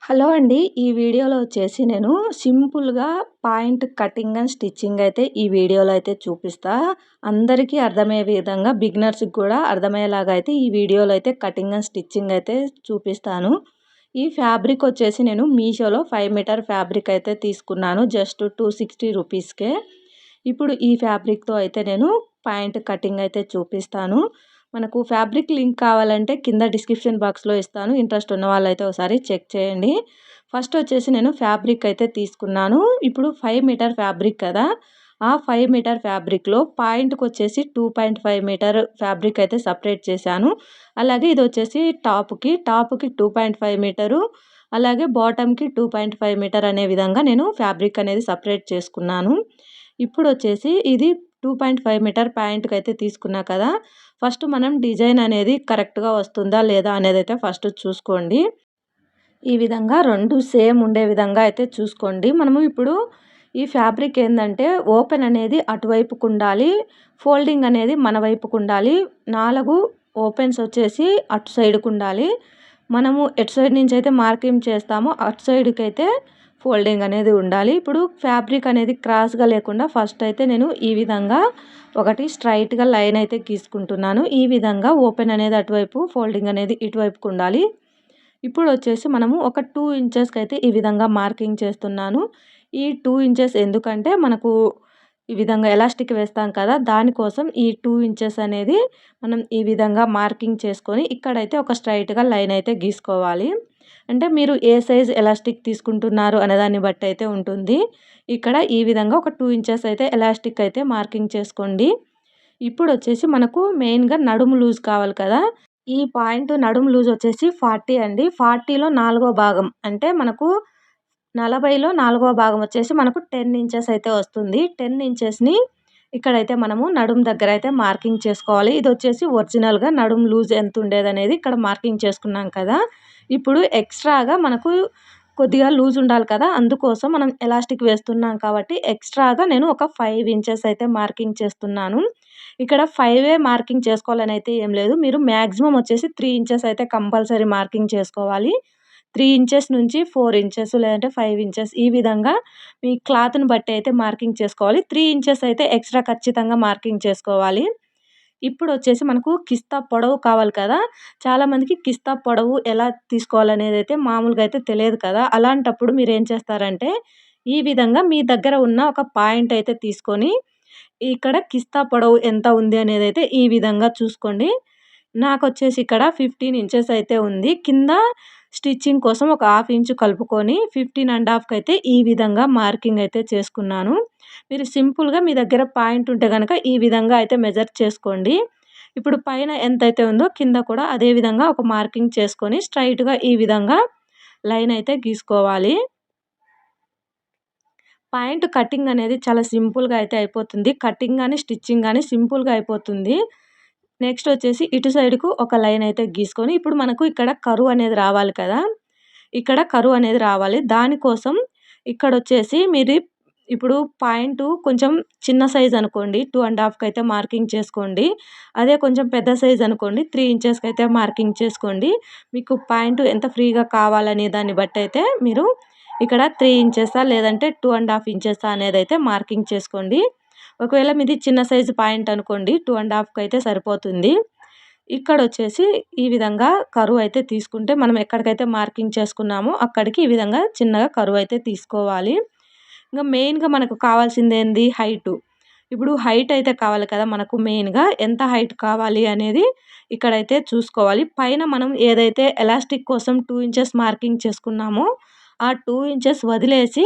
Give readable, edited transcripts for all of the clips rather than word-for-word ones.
Hello అండి. ఈ వీడియోలో వచ్చేసి నేను సింపుల్‌గా పాయింట్ కటింగ్ అండ్ స్టిచ్చింగ్ అయితే ఈ వీడియోలో అయితే చూపిస్తా. అందరికీ అర్థమయ్యే విధంగా బిగినర్స్‌కి కూడా అర్థమయ్యేలాగా అయితే ఈ వీడియోలో అయితే కటింగ్ అండ్ స్టిచ్చింగ్ అయితే చూపిస్తాను. ఈ ఫ్యాబ్రిక్ వచ్చేసి నేను మీషోలో 5 మీటర్ ఫ్యాబ్రిక్ అయితే తీసుకున్నాను. జస్ట్ 260 రూపీస్‌కే. ఇప్పుడు ఈ ఫ్యాబ్రిక్‌తో అయితే నేను పాయింట్ కటింగ్ అయితే చూపిస్తాను. మనకు ఫ్యాబ్రిక్ లింక్ కావాలంటే కింద డిస్క్రిప్షన్ బాక్స్‌లో ఇస్తాను. ఇంట్రెస్ట్ ఉన్న వాళ్ళైతే ఒకసారి చెక్ చేయండి. ఫస్ట్ వచ్చేసి నేను ఫ్యాబ్రిక్ అయితే తీసుకున్నాను. ఇప్పుడు 5 మీటర్ ఫ్యాబ్రిక్ కదా! ఆ 5 మీటర్ ఫ్యాబ్రిక్‌లో పాయింట్‌కొచ్చేసి 2.5 మీటర్ ఫ్యాబ్రిక్ అయితే సెపరేట్ చేశాను. అలాగే ఇదొచ్చేసి టాప్‌కి 2.5 మీటరు, అలాగే బాటమ్‌కి 2.5 మీటర్ అనే విధంగా నేను ఫ్యాబ్రిక్ అనేది సెపరేట్ చేసుకున్నాను. ఇప్పుడొచ్చేసి ఇది 2.5 మీటర్ ప్యాంట్‌కైతే తీసుకున్నా కదా! ఫస్ట్ మనం డిజైన్ అనేది కరెక్ట్‌గా వస్తుందా లేదా అనేదైతే ఫస్ట్ చూసుకోండి. ఈ విధంగా 2 సేమ్ ఉండే విధంగా అయితే చూసుకోండి. మనము ఇప్పుడు ఈ ఫ్యాబ్రిక్ ఏందంటే ఓపెన్ అనేది అటువైపుకుండాలి. ఫోల్డింగ్ అనేది మన వైపుకుండాలి. 4 ఓపెన్స్ వచ్చేసి అటు సైడ్‌కుండాలి. మనము ఎటు సైడ్ నుంచి అయితే మార్కింగ్ చేస్తామో అటు సైడ్‌కైతే ఫోల్డింగ్ అనేది ఉండాలి. ఇప్పుడు ఫ్యాబ్రిక్ అనేది క్రాస్‌గా లేకుండా ఫస్ట్ అయితే నేను ఈ విధంగా ఒకటి స్ట్రెయిట్‌గా లైన్ అయితే గీసుకుంటున్నాను. ఈ విధంగా ఓపెన్ అనేది అటువైపు, ఫోల్డింగ్ అనేది ఇటువైపుకు ఉండాలి. ఇప్పుడు వచ్చేసి మనము ఒక 2 ఇంచెస్‌కి అయితే ఈ విధంగా మార్కింగ్ చేస్తున్నాను. ఈ 2 ఇంచెస్ ఎందుకంటే మనకు ఈ విధంగా ఎలాస్టిక్ వేస్తాం కదా! దానికోసం ఈ 2 ఇంచెస్ అనేది మనం ఈ విధంగా మార్కింగ్ చేసుకొని ఇక్కడైతే ఒక స్ట్రెయిట్‌గా లైన్ అయితే గీసుకోవాలి. అంటే మీరు ఏ సైజ్ ఎలాస్టిక్ తీసుకుంటున్నారు అనే దాన్ని బట్టి అయితే ఉంటుంది. ఇక్కడ ఈ విధంగా ఒక 2 ఇంచెస్ అయితే ఎలాస్టిక్ అయితే మార్కింగ్ చేసుకోండి. ఇప్పుడొచ్చేసి మనకు మెయిన్‌గా నడుము లూజ్ కావాలి కదా! ఈ పాయింట్ నడుము లూజ్ వచ్చేసి 40 అండి. 40లో నాలుగో భాగం అంటే మనకు 40లో నాలుగవ భాగం వచ్చేసి మనకు 10 ఇంచెస్ అయితే వస్తుంది. 10 ఇంచెస్‌ని ఇక్కడైతే మనము నడుము దగ్గర అయితే మార్కింగ్ చేసుకోవాలి. ఇదొచ్చేసి ఒరిజినల్‌గా నడుము లూజ్ ఎంత ఉండేదనేది ఇక్కడ మార్కింగ్ చేసుకున్నాం కదా! ఇప్పుడు ఎక్స్‌ట్రాగా మనకు కొద్దిగా లూజ్ ఉండాలి కదా! అందుకోసం మనం ఎలాస్టిక్ వేస్తున్నాం కాబట్టి ఎక్స్‌ట్రాగా నేను ఒక 5 ఇంచెస్ అయితే మార్కింగ్ చేస్తున్నాను. ఇక్కడ 5 మార్కింగ్ చేసుకోవాలని అయితే ఏం లేదు. మీరు మాక్సిమం వచ్చేసి 3 ఇంచెస్ అయితే కంపల్సరీ మార్కింగ్ చేసుకోవాలి. 3 ఇంచెస్ నుంచి 4 ఇంచెస్ లేదంటే 5 ఇంచెస్ ఈ విధంగా మీ క్లాత్‌ని బట్టి అయితే మార్కింగ్ చేసుకోవాలి. 3 ఇంచెస్ అయితే ఎక్స్‌ట్రా ఖచ్చితంగా మార్కింగ్ చేసుకోవాలి. ఇప్పుడొచ్చేసి మనకు కిస్తా పొడవు కావాలి కదా! చాలామందికి కిస్తా పొడవు ఎలా తీసుకోవాలనేదైతే మామూలుగా అయితే తెలియదు కదా! అలాంటప్పుడు మీరేం చేస్తారంటే, ఈ విధంగా మీ దగ్గర ఉన్న ఒక పాయింట్ అయితే తీసుకొని, ఇక్కడ కిస్తా పొడవు ఎంత ఉంది అనేదైతే ఈ విధంగా చూసుకోండి. నాకొచ్చేసి ఇక్కడ 15 ఇంచెస్ అయితే ఉంది. కింద స్టిచ్చింగ్ కోసం ఒక హాఫ్ ఇంచు కలుపుకొని 15 కైతే ఈ విధంగా మార్కింగ్ అయితే చేసుకున్నాను. మీరు సింపుల్‌గా మీ దగ్గర పాయింట్ ఉంటే గనక ఈ విధంగా అయితే మెజర్ చేసుకోండి. ఇప్పుడు పైన ఎంతైతే ఉందో కింద కూడా అదే విధంగా ఒక మార్కింగ్ చేసుకొని స్ట్రెయిట్‌గా ఈ విధంగా లైన్ అయితే గీసుకోవాలి. పాయింట్ కటింగ్ అనేది చాలా సింపుల్‌గా అయితే అయిపోతుంది. కటింగ్ గాని, స్టిచ్చింగ్ గాని సింపుల్‌గా అయిపోతుంది. నెక్స్ట్ వచ్చేసి ఇటు సైడ్‌కు ఒక లైన్ అయితే గీసుకొని ఇప్పుడు మనకు ఇక్కడ కర్వ్ అనేది రావాలి కదా! ఇక్కడ కర్వ్ అనేది రావాలి. దానికోసం ఇక్కడొచ్చేసి మీరు ఇప్పుడు పాయింటు కొంచెం చిన్న సైజ్ అనుకోండి. 2 మార్కింగ్ చేసుకోండి. అదే కొంచెం పెద్ద సైజ్ అనుకోండి 3 ఇంచెస్‌కైతే మార్కింగ్ చేసుకోండి. మీకు పాయింట్ ఎంత ఫ్రీగా కావాలనే దాన్ని బట్టయితే మీరు ఇక్కడ 3 ఇంచెసా లేదంటే 2 అనేదైతే మార్కింగ్ చేసుకోండి. ఒకవేళ మీది చిన్న సైజు పాయింట్ అనుకోండి 2 అయితే సరిపోతుంది. ఇక్కడొచ్చేసి ఈ విధంగా కర్వ్ అయితే తీసుకుంటే మనం ఎక్కడికైతే మార్కింగ్ చేసుకున్నామో అక్కడికి ఈ విధంగా చిన్నగా కర్వ్ అయితే తీసుకోవాలి. ఇంక మెయిన్‌గా మనకు కావాల్సిందేంది హైటు. ఇప్పుడు హైట్ అయితే కావాలి కదా! మనకు మెయిన్‌గా ఎంత హైట్ కావాలి అనేది ఇక్కడైతే చూసుకోవాలి. పైన మనం ఏదైతే ఎలాస్టిక్ కోసం 2 ఇంచెస్ మార్కింగ్ చేసుకున్నామో ఆ 2 ఇంచెస్ వదిలేసి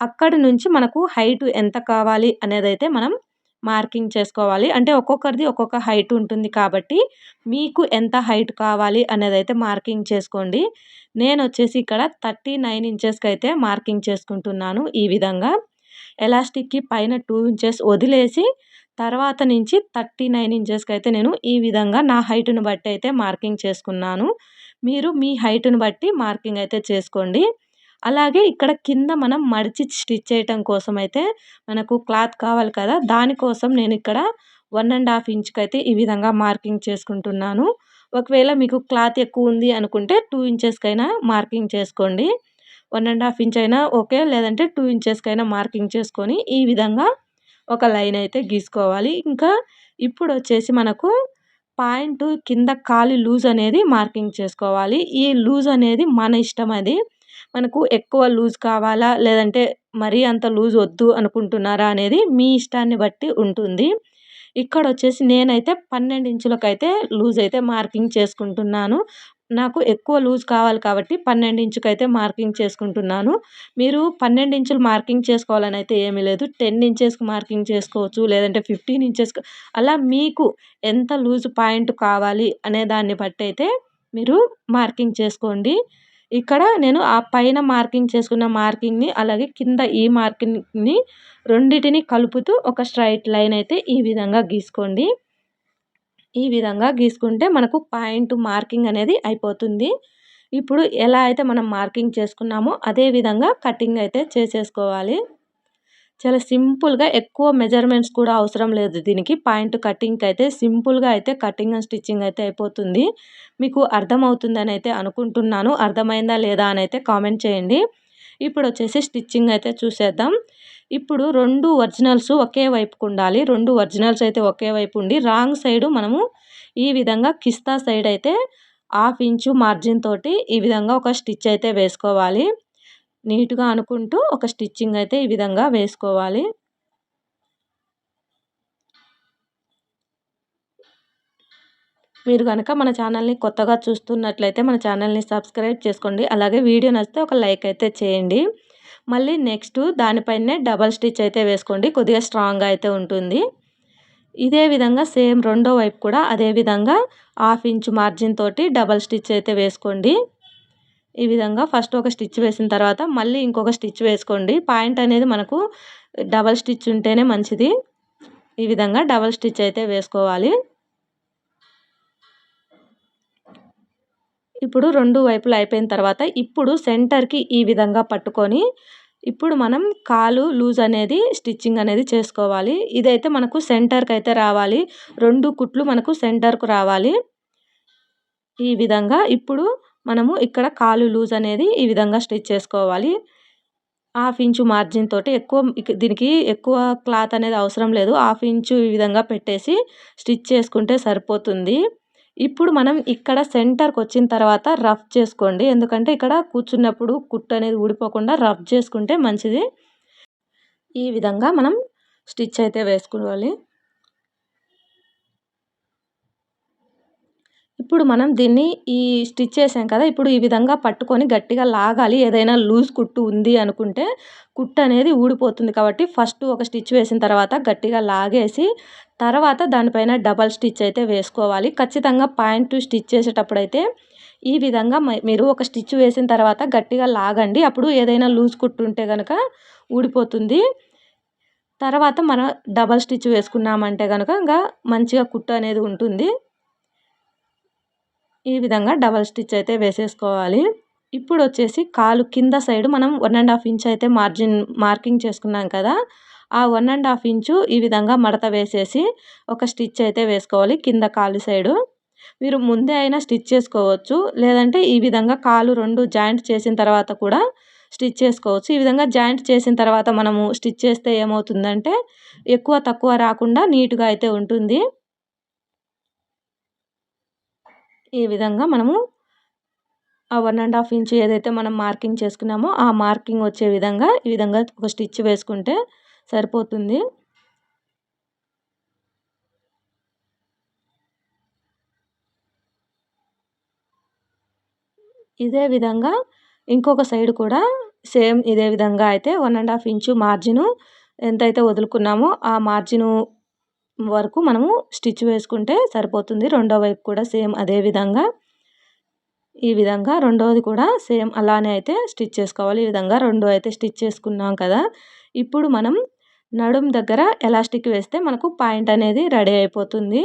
అక్కడి నుంచి మనకు హైట్ ఎంత కావాలి అనేదైతే మనం మార్కింగ్ చేసుకోవాలి. అంటే ఒక్కొక్కరిది ఒక్కొక్క హైట్ ఉంటుంది కాబట్టి మీకు ఎంత హైట్ కావాలి అనేదైతే మార్కింగ్ చేసుకోండి. నేనొచ్చేసి ఇక్కడ 39 ఇంచెస్‌కైతే మార్కింగ్ చేసుకుంటున్నాను ఈ విధంగా. ఎలాస్టిక్‌కి పైన 2 ఇంచెస్ వదిలేసి తర్వాత నుంచి 39 ఇంచెస్‌కైతే నేను ఈ విధంగా నా హైట్‌ని బట్టి అయితే మార్కింగ్ చేసుకున్నాను. మీరు మీ హైట్‌ని బట్టి మార్కింగ్ అయితే చేసుకోండి. అలాగే ఇక్కడ కింద మనం మడిచి స్టిచ్ చేయటం కోసమైతే మనకు క్లాత్ కావాలి కదా! దానికోసం నేనిక్కడ 1 ఇంచ్‌కైతే ఈ విధంగా మార్కింగ్ చేసుకుంటున్నాను. ఒకవేళ మీకు క్లాత్ ఎక్కువుంది అనుకుంటే 2 ఇంచెస్‌కైనా మార్కింగ్ చేసుకోండి. 1½ ఇంచ్ అయినా ఓకే, లేదంటే 2 ఇంచెస్‌కైనా మార్కింగ్ చేసుకొని ఈ విధంగా ఒక లైన్ అయితే గీసుకోవాలి. ఇంకా ఇప్పుడొచ్చేసి మనకు పాయింట్ కింద కాలి లూజ్ అనేది మార్కింగ్ చేసుకోవాలి. ఈ లూజ్ అనేది మన ఇష్టం అది. మనకు ఎక్కువ లూజ్ కావాలా, లేదంటే మరీ అంత లూజ్ వద్దు అనుకుంటున్నారా అనేది మీ ఇష్టాన్ని బట్టి ఉంటుంది. ఇక్కడొచ్చేసి నేనైతే 12 ఇంచులకైతే లూజ్ అయితే మార్కింగ్ చేసుకుంటున్నాను. నాకు ఎక్కువ లూజ్ కావాలి కాబట్టి 12 ఇంచుకైతే మార్కింగ్ చేసుకుంటున్నాను. మీరు 12 ఇంచులు మార్కింగ్ చేసుకోవాలని అయితే ఏమీ లేదు. 10 ఇంచెస్‌కి మార్కింగ్ చేసుకోవచ్చు. లేదంటే 15 ఇంచెస్‌కి అలా మీకు ఎంత లూజ్ పాయింట్ కావాలి అనే దాన్ని బట్టయితే మీరు మార్కింగ్ చేసుకోండి. ఇక్కడ నేను ఆ పైన మార్కింగ్ చేసుకున్న మార్కింగ్‌ని అలాగే కింద ఈ మార్కింగ్‌ని రెండిటిని కలుపుతూ ఒక స్ట్రెయిట్ లైన్ అయితే ఈ విధంగా గీసుకోండి. ఈ విధంగా గీసుకుంటే మనకు పాయింట్ మార్కింగ్ అనేది అయిపోతుంది. ఇప్పుడు ఎలా అయితే మనం మార్కింగ్ చేసుకున్నామో అదే విధంగా కటింగ్ అయితే చేసేసుకోవాలి. చాలా సింపుల్‌గా ఎక్కువ మెజర్‌మెంట్స్ కూడా అవసరం లేదు దీనికి. పాయింట్ కటింగ్‌కి అయితే సింపుల్‌గా అయితే కటింగ్ అండ్ స్టిచ్చింగ్ అయితే అయిపోతుంది. మీకు అర్థమవుతుందని అయితే అనుకుంటున్నాను. అర్థమైందా లేదా అని అయితే కామెంట్ చేయండి. ఇప్పుడొచ్చేసి స్టిచ్చింగ్ అయితే చూసేద్దాం. ఇప్పుడు 2 ఒరిజినల్స్ ఒకే వైపుకు ఉండాలి. 2 ఒరిజినల్స్ అయితే ఒకే వైపు ఉండి రాంగ్ సైడ్ మనము ఈ విధంగా కిస్తా సైడ్ అయితే 1/2 ఇంచు మార్జిన్ తోటి ఈ విధంగా ఒక స్టిచ్ అయితే వేసుకోవాలి. నీట్‌గా అనుకుంటూ ఒక స్టిచ్చింగ్ అయితే ఈ విధంగా వేసుకోవాలి. మీరు గనక మన ఛానల్‌ని కొత్తగా చూస్తున్నట్లయితే మన ఛానల్‌ని సబ్స్క్రైబ్ చేసుకోండి. అలాగే వీడియో నచ్చితే ఒక లైక్ అయితే చేయండి. మళ్ళీ నెక్స్ట్ దానిపైనే డబల్ స్టిచ్ అయితే వేసుకోండి. కొద్దిగా స్ట్రాంగ్‌గా అయితే ఉంటుంది. ఇదే విధంగా సేమ్ రెండో వైపు కూడా అదే విధంగా 1/2 ఇంచు మార్జిన్ తోటి డబల్ స్టిచ్ అయితే వేసుకోండి. ఈ విధంగా ఫస్ట్ ఒక స్టిచ్ వేసిన తర్వాత మళ్ళీ ఇంకొక స్టిచ్ వేసుకోండి. పాయింట్ అనేది మనకు డబల్ స్టిచ్ ఉంటేనే మంచిది. ఈ విధంగా డబల్ స్టిచ్ అయితే వేసుకోవాలి. ఇప్పుడు 2 వైపులా అయిపోయిన తర్వాత ఇప్పుడు సెంటర్‌కి ఈ విధంగా పట్టుకొని ఇప్పుడు మనం కాలు లూజ్ అనేది స్టిచ్చింగ్ అనేది చేసుకోవాలి. ఇదైతే మనకు సెంటర్‌కి అయితే రావాలి. 2 కుట్లు మనకు సెంటర్‌కు రావాలి. ఈ విధంగా ఇప్పుడు మనము ఇక్కడ కాలు లూజ్ అనేది ఈ విధంగా స్టిచ్ చేసుకోవాలి. 1/2 ఇంచు మార్జిన్ తోటి దీనికి ఎక్కువ క్లాత్ అనేది అవసరం లేదు. 1/2 ఇంచు ఈ విధంగా పెట్టేసి స్టిచ్ చేసుకుంటే సరిపోతుంది. ఇప్పుడు మనం ఇక్కడ సెంటర్‌కొచ్చిన తర్వాత రఫ్ చేసుకోండి. ఎందుకంటే ఇక్కడ కూర్చున్నప్పుడు కుట్టు అనేది ఊడిపోకుండా రఫ్ చేసుకుంటే మంచిది. ఈ విధంగా మనం స్టిచ్ అయితే వేసుకోవాలి. ఇప్పుడు మనం దీన్ని ఈ స్టిచ్ చేసాం కదా! ఇప్పుడు ఈ విధంగా పట్టుకొని గట్టిగా లాగాలి. ఏదైనా లూజ్ కుట్టు ఉంది అనుకుంటే కుట్టు అనేది ఊడిపోతుంది కాబట్టి ఫస్ట్ ఒక స్టిచ్ వేసిన తర్వాత గట్టిగా లాగేసి తర్వాత దానిపైన డబల్ స్టిచ్ అయితే వేసుకోవాలి. ఖచ్చితంగా పాయింట్ స్టిచ్ చేసేటప్పుడైతే ఈ విధంగా మీరు ఒక స్టిచ్ వేసిన తర్వాత గట్టిగా లాగండి. అప్పుడు ఏదైనా లూజ్ కుట్టు ఉంటే గనక ఊడిపోతుంది. తర్వాత మనం డబల్ స్టిచ్ వేసుకున్నామంటే గనక ఇంకా మంచిగా కుట్టు అనేది ఉంటుంది. ఈ విధంగా డబల్ స్టిచ్ అయితే వేసేసుకోవాలి. ఇప్పుడొచ్చేసి కాలు కింద సైడ్ మనం 1½ ఇంచ్ అయితే మార్కింగ్ చేసుకున్నాం కదా! ఆ 1½ ఇంచు ఈ విధంగా మడత వేసేసి ఒక స్టిచ్ అయితే వేసుకోవాలి కింద కాలు సైడు. మీరు ముందే అయినా స్టిచ్ చేసుకోవచ్చు. లేదంటే ఈ విధంగా కాలు 2 జాయింట్ చేసిన తర్వాత కూడా స్టిచ్ చేసుకోవచ్చు. ఈ విధంగా జాయింట్ చేసిన తర్వాత మనము స్టిచ్ చేస్తే ఏమవుతుందంటే ఎక్కువ తక్కువ రాకుండా నీట్‌గా అయితే ఉంటుంది. ఈ విధంగా మనము ఆ 1½ ఇంచ్ ఏదైతే మనం మార్కింగ్ చేసుకున్నామో ఆ మార్కింగ్ వచ్చే విధంగా ఈ విధంగా ఒక స్టిచ్ వేసుకుంటే సరిపోతుంది. ఇదే విధంగా ఇంకొక సైడ్ కూడా సేమ్ ఇదే విధంగా అయితే 1½ ఇంచు మార్జిను ఎంతైతే వదులుకున్నామో ఆ మార్జిను వరకు మనము స్టిచ్ వేసుకుంటే సరిపోతుంది. రెండో వైపు కూడా సేమ్ అదే విధంగా ఈ విధంగా రెండోది కూడా సేమ్ అలానే అయితే స్టిచ్ చేసుకోవాలి. ఈ విధంగా 2 అయితే స్టిచ్ చేసుకున్నాం కదా! ఇప్పుడు మనం నడుం దగ్గర ఎలాస్టిక్ వేస్తే మనకు పాయింట్ అనేది రెడీ అయిపోతుంది.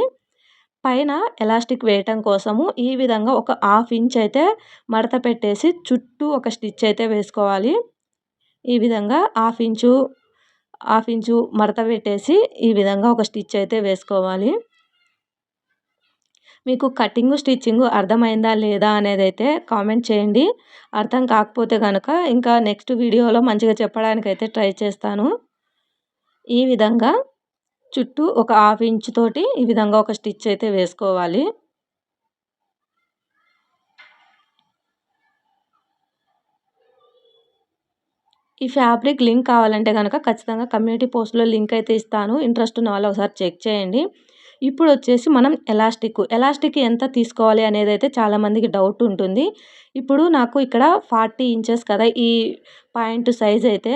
పైన ఎలాస్టిక్ వేయటం కోసము ఈ విధంగా ఒక 1/2 ఇంచ్ అయితే మడత పెట్టేసి చుట్టూ ఒక స్టిచ్ అయితే వేసుకోవాలి. ఈ విధంగా 1/2 ఇంచు మడత పెట్టేసి ఈ విధంగా ఒక స్టిచ్ అయితే వేసుకోవాలి. మీకు కటింగు, స్టిచ్చింగు అర్థమైందా లేదా అనేదైతే కామెంట్ చేయండి. అర్థం కాకపోతే గనక ఇంకా నెక్స్ట్ వీడియోలో మంచిగా చెప్పడానికైతే ట్రై చేస్తాను. ఈ విధంగా చుట్టూ ఒక హాఫ్ ఇంచ్ తోటి ఈ విధంగా ఒక స్టిచ్ అయితే వేసుకోవాలి. ఈ ఫ్యాబ్రిక్ లింక్ కావాలంటే గనక ఖచ్చితంగా కమ్యూనిటీ పోస్ట్‌లో లింక్ అయితే ఇస్తాను. ఇంట్రెస్ట్ ఉన్న వాళ్ళు ఒకసారి చెక్ చేయండి. ఇప్పుడొచ్చేసి మనం ఎలాస్టిక్ ఎంత తీసుకోవాలి అనేదైతే చాలామందికి డౌట్ ఉంటుంది. ఇప్పుడు నాకు ఇక్కడ 40 ఇంచెస్ కదా! ఈ పాయింట్ సైజ్ అయితే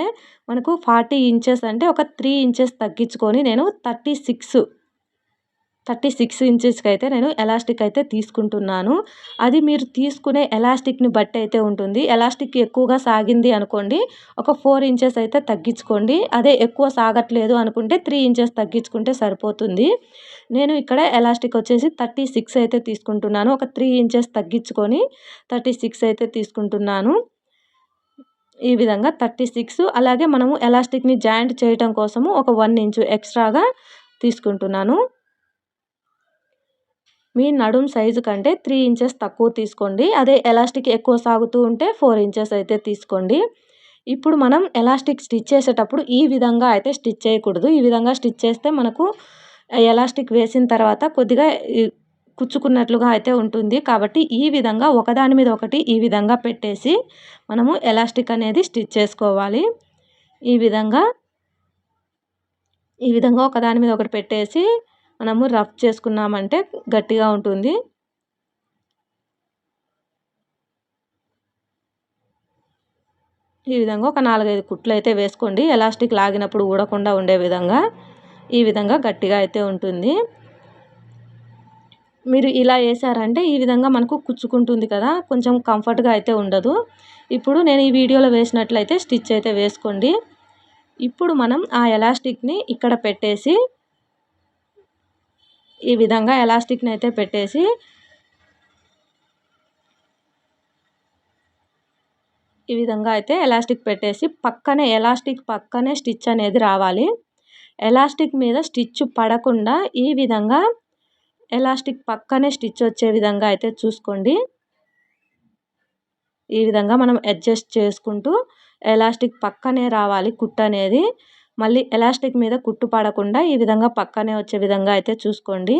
మనకు 40 ఇంచెస్ అంటే ఒక 3 ఇంచెస్ తగ్గించుకొని నేను 36 ఇంచెస్‌కైతే నేను ఎలాస్టిక్ అయితే తీసుకుంటున్నాను. అది మీరు తీసుకునే ఎలాస్టిక్‌ని బట్టి అయితే ఉంటుంది. ఎలాస్టిక్ ఎక్కువగా సాగింది అనుకోండి, ఒక 4 ఇంచెస్ అయితే తగ్గించుకోండి. అదే ఎక్కువ సాగట్లేదు అనుకుంటే 3 ఇంచెస్ తగ్గించుకుంటే సరిపోతుంది. నేను ఇక్కడ ఎలాస్టిక్ వచ్చేసి 36 అయితే తీసుకుంటున్నాను. ఒక 3 ఇంచెస్ తగ్గించుకొని 36 అయితే తీసుకుంటున్నాను. ఈ విధంగా 36 అలాగే మనము ఎలాస్టిక్‌ని జాయింట్ చేయటం కోసము ఒక 1 ఇంచు ఎక్స్‌ట్రాగా తీసుకుంటున్నాను. మీ నడుం సైజు కంటే 3 ఇంచెస్ తక్కువ తీసుకోండి. అదే ఎలాస్టిక్ ఎక్కువ సాగుతూ ఉంటే 4 ఇంచెస్ అయితే తీసుకోండి. ఇప్పుడు మనం ఎలాస్టిక్ స్టిచ్ చేసేటప్పుడు ఈ విధంగా అయితే స్టిచ్ చేయకూడదు. ఈ విధంగా స్టిచ్ చేస్తే మనకు ఎలాస్టిక్ వేసిన తర్వాత కొద్దిగా కుచ్చుకున్నట్లుగా అయితే ఉంటుంది. కాబట్టి ఈ విధంగా ఒకదాని మీద ఒకటి ఈ విధంగా పెట్టేసి మనము ఎలాస్టిక్ అనేది స్టిచ్ చేసుకోవాలి. ఈ విధంగా ఒకదాని మీద ఒకటి పెట్టేసి మనము రఫ్ చేసుకున్నామంటే గట్టిగా ఉంటుంది. ఈ విధంగా ఒక 4, 5 కుట్లు అయితే వేసుకోండి. ఎలాస్టిక్ లాగినప్పుడు ఊడకుండా ఉండే విధంగా ఈ విధంగా గట్టిగా అయితే ఉంటుంది. మీరు ఇలా వేసారంటే ఈ విధంగా మనకు కుచ్చుకుంటుంది కదా! కొంచెం కంఫర్ట్‌గా అయితే ఉండదు. ఇప్పుడు నేను ఈ వీడియోలో వేసినట్లయితే స్టిచ్ అయితే వేసుకోండి. ఇప్పుడు మనం ఆ ఎలాస్టిక్‌ని ఇక్కడ పెట్టేసి ఈ విధంగా ఎలాస్టిక్‌ని అయితే పెట్టేసి ఈ విధంగా అయితే ఎలాస్టిక్ పెట్టేసి ఎలాస్టిక్ పక్కనే స్టిచ్ అనేది రావాలి. ఎలాస్టిక్ మీద స్టిచ్ పడకుండా ఈ విధంగా ఎలాస్టిక్ పక్కనే స్టిచ్ వచ్చే విధంగా అయితే చూసుకోండి. ఈ విధంగా మనం అడ్జస్ట్ చేసుకుంటూ ఎలాస్టిక్ పక్కనే రావాలి కుట్టు అనేది. మళ్ళీ ఎలాస్టిక్ మీద కుట్టు పడకుండా ఈ విధంగా పక్కనే వచ్చే విధంగా అయితే చూసుకోండి.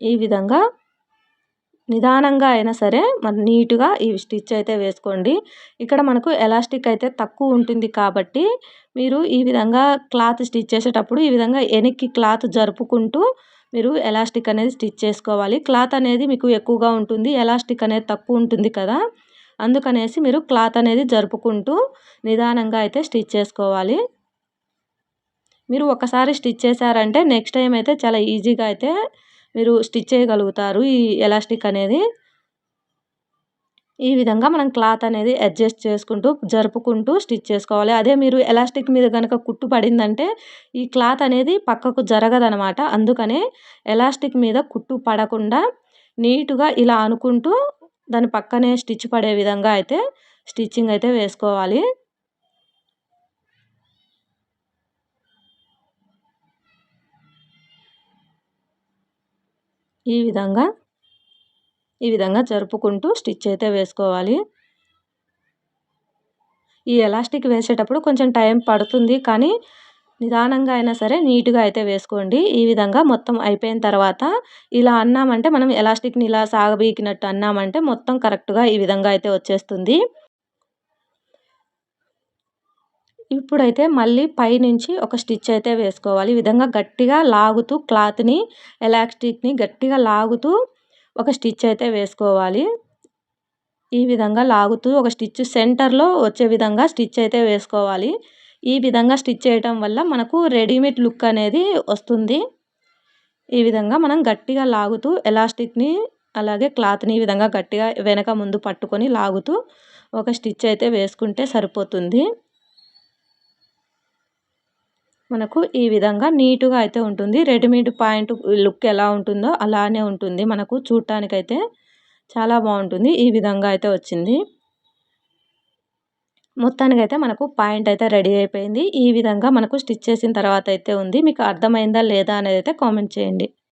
ఈ విధంగా నిదానంగా అయినా సరే నీట్‌గా ఈ స్టిచ్ అయితే వేసుకోండి. ఇక్కడ మనకు ఎలాస్టిక్ అయితే తక్కువ ఉంటుంది కాబట్టి మీరు ఈ విధంగా క్లాత్ స్టిచ్ చేసేటప్పుడు ఈ విధంగా వెనక్కి క్లాత్ జరుపుకుంటూ మీరు ఎలాస్టిక్ అనేది స్టిచ్ చేసుకోవాలి. క్లాత్ అనేది మీకు ఎక్కువగా ఉంటుంది. ఎలాస్టిక్ అనేది తక్కువ ఉంటుంది కదా! అందుకనేసి మీరు క్లాత్ అనేది జరుపుకుంటూ నిదానంగా అయితే స్టిచ్ చేసుకోవాలి. మీరు ఒకసారి స్టిచ్ చేశారంటే నెక్స్ట్ టైం అయితే చాలా ఈజీగా అయితే మీరు స్టిచ్ చేయగలుగుతారు ఈ ఎలాస్టిక్ అనేది. ఈ విధంగా మనం క్లాత్ అనేది అడ్జస్ట్ చేసుకుంటూ, జరుపుకుంటూ స్టిచ్ చేసుకోవాలి. అదే మీరు ఎలాస్టిక్ మీద గనక కుట్టు పడిందంటే ఈ క్లాత్ అనేది పక్కకు జరగదనమాట. అందుకనే ఎలాస్టిక్ మీద కుట్టు పడకుండా నీట్‌గా ఇలా అనుకుంటూ దాని పక్కనే స్టిచ్ పడే విధంగా అయితే స్టిచ్చింగ్ అయితే వేసుకోవాలి. ఈ విధంగా జరుపుకుంటూ స్టిచ్ అయితే వేసుకోవాలి. ఈ ఎలాస్టిక్ వేసేటప్పుడు కొంచెం టైం పడుతుంది. కానీ నిదానంగా అయినా సరే నీట్‌గా అయితే వేసుకోండి. ఈ విధంగా మొత్తం అయిపోయిన తర్వాత ఇలా అన్నామంటే మనం ఎలాస్టిక్‌ని ఇలా సాగబీకినట్టు అన్నామంటే మొత్తం కరెక్ట్‌గా ఈ విధంగా అయితే వచ్చేస్తుంది. ఇప్పుడైతే మళ్ళీ పైనుంచి ఒక స్టిచ్ అయితే వేసుకోవాలి. ఈ విధంగా గట్టిగా లాగుతూ క్లాత్‌ని ఎలాస్టిక్‌ని గట్టిగా లాగుతూ ఒక స్టిచ్ అయితే వేసుకోవాలి. ఈ విధంగా లాగుతూ ఒక స్టిచ్ సెంటర్‌లో వచ్చే విధంగా స్టిచ్ అయితే వేసుకోవాలి. ఈ విధంగా స్టిచ్ చేయటం వల్ల మనకు రెడీమేడ్ లుక్ అనేది వస్తుంది. ఈ విధంగా మనం గట్టిగా లాగుతూ ఎలాస్టిక్‌ని అలాగే క్లాత్‌ని ఈ విధంగా గట్టిగా వెనక ముందు పట్టుకొని లాగుతూ ఒక స్టిచ్ అయితే వేసుకుంటే సరిపోతుంది. మనకు ఈ విధంగా నీట్‌గా అయితే ఉంటుంది. రెడీమేడ్ పాయింట్ లుక్ ఎలా ఉంటుందో అలానే ఉంటుంది. మనకు చూడటానికైతే చాలా బాగుంటుంది. ఈ విధంగా అయితే వచ్చింది. మొత్తానికైతే మనకు పాయింట్ అయితే రెడీ అయిపోయింది. ఈ విధంగా మనకు స్టిచ్ చేసిన తర్వాత అయితే ఉంది. మీకు అర్థమైందా లేదా అనేది అయితే కామెంట్ చేయండి.